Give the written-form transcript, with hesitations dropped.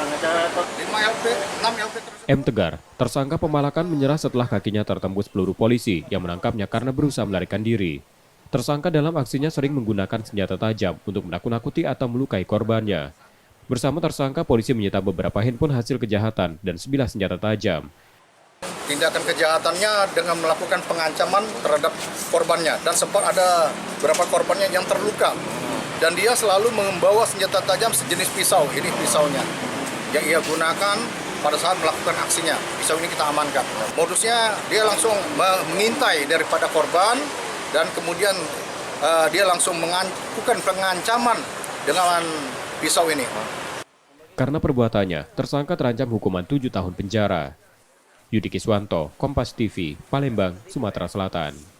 5 LP, 6 LP tersebut. M. Tegar, tersangka pemalakan menyerah setelah kakinya tertembus peluru polisi yang menangkapnya karena berusaha melarikan diri. Tersangka dalam aksinya sering menggunakan senjata tajam untuk menakut-nakuti atau melukai korbannya. Bersama tersangka, polisi menyita beberapa handphone hasil kejahatan dan sebilah senjata tajam. Tindakan kejahatannya dengan melakukan pengancaman terhadap korbannya dan sempat ada beberapa korbannya yang terluka. Dan dia selalu membawa senjata tajam sejenis pisau, ini pisaunya yang ia gunakan pada saat melakukan aksinya. Pisau ini kita amankan. Modusnya dia langsung mengintai daripada korban dan kemudian dia langsung melakukan pengancaman dengan pisau ini. Karena perbuatannya, tersangka terancam hukuman 7 tahun penjara. Yudi Kiswanto, Kompas TV, Palembang, Sumatera Selatan.